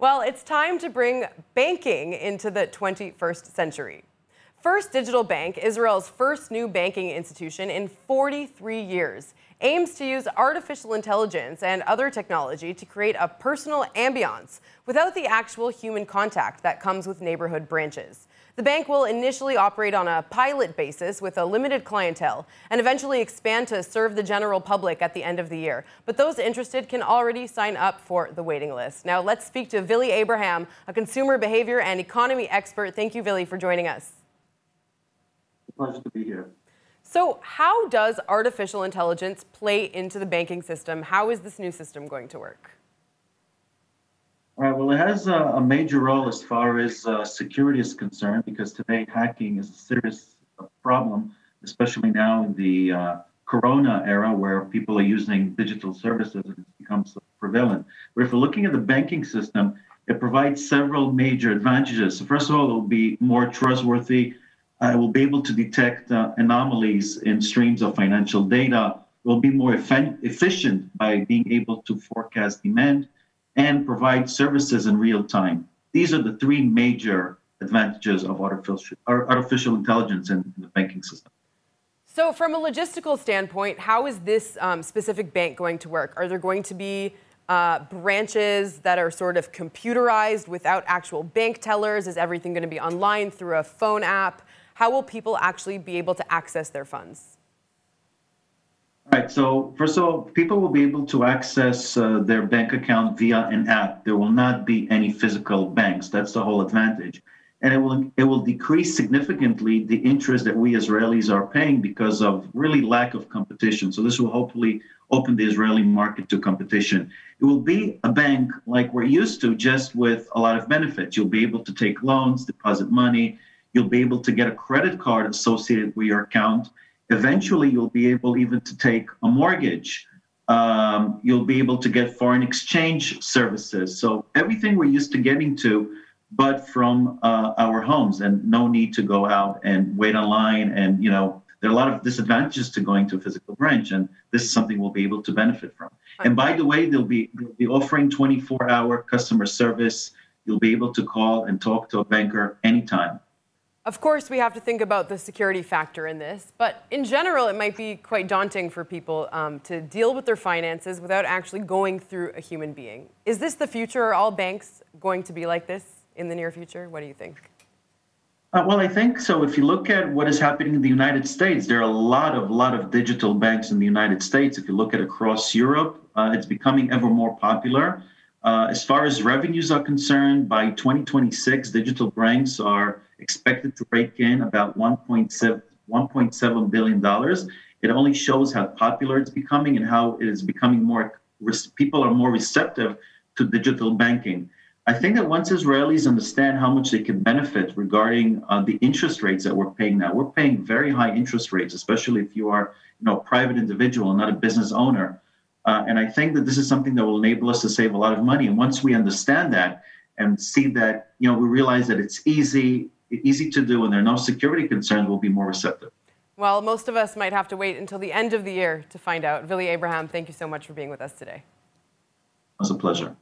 Well, it's time to bring banking into the 21st century. First Digital Bank, Israel's first new banking institution in 43 years, aims to use artificial intelligence and other technology to create a personal ambiance without the actual human contact that comes with neighborhood branches. The bank will initially operate on a pilot basis with a limited clientele and eventually expand to serve the general public at the end of the year. But those interested can already sign up for the waiting list. Now let's speak to Vili Abraham, a consumer behavior and economy expert. Thank you, Vili, for joining us. Pleasure to be here. So how does artificial intelligence play into the banking system? How is this new system going to work? All right, well, it has a major role as far as security is concerned, because today hacking is a serious problem, especially now in the Corona era where people are using digital services and it's become so prevalent. But if we're looking at the banking system, it provides several major advantages. So first of all, it will be more trustworthy. It will be able to detect anomalies in streams of financial data. It will be more efficient by being able to forecast demand and provide services in real time. These are the three major advantages of artificial intelligence in the banking system. So from a logistical standpoint, how is this specific bank going to work? Are there going to be branches that are sort of computerized without actual bank tellers? Is everything going to be online through a phone app? How will people actually be able to access their funds? All right, so first of all, people will be able to access their bank account via an app. There will not be any physical banks. That's the whole advantage. And it will decrease significantly the interest that we Israelis are paying because of really lack of competition. So this will hopefully open the Israeli market to competition. It will be a bank like we're used to, just with a lot of benefits. You'll be able to take loans, deposit money. You'll be able to get a credit card associated with your account. Eventually, you'll be able even to take a mortgage. You'll be able to get foreign exchange services. So everything we're used to getting to, but from our homes, and no need to go out and wait online. And, you know, there are a lot of disadvantages to going to a physical branch, and this is something we'll be able to benefit from. And by the way, they'll be offering 24-hour customer service. You'll be able to call and talk to a banker anytime. Of course, we have to think about the security factor in this, but in general, it might be quite daunting for people to deal with their finances without actually going through a human being. Is this the future? Are all banks going to be like this in the near future? What do you think? Well, I think so. If you look at what is happening in the United States, there are a lot of digital banks in the United States. If you look at across Europe, it's becoming ever more popular. As far as revenues are concerned, by 2026, digital banks are expected to rake in about $1.7 billion. It only shows how popular it's becoming and how it is becoming more, people are more receptive to digital banking. I think that once Israelis understand how much they can benefit regarding the interest rates that we're paying now, we're paying very high interest rates, especially if you are, a private individual, not a business owner. And I think that this is something that will enable us to save a lot of money. And once we understand that and see that, we realize that it's easy to do and there are no security concerns, we'll be more receptive. Well, most of us might have to wait until the end of the year to find out. Vili Abraham, thank you so much for being with us today. It was a pleasure.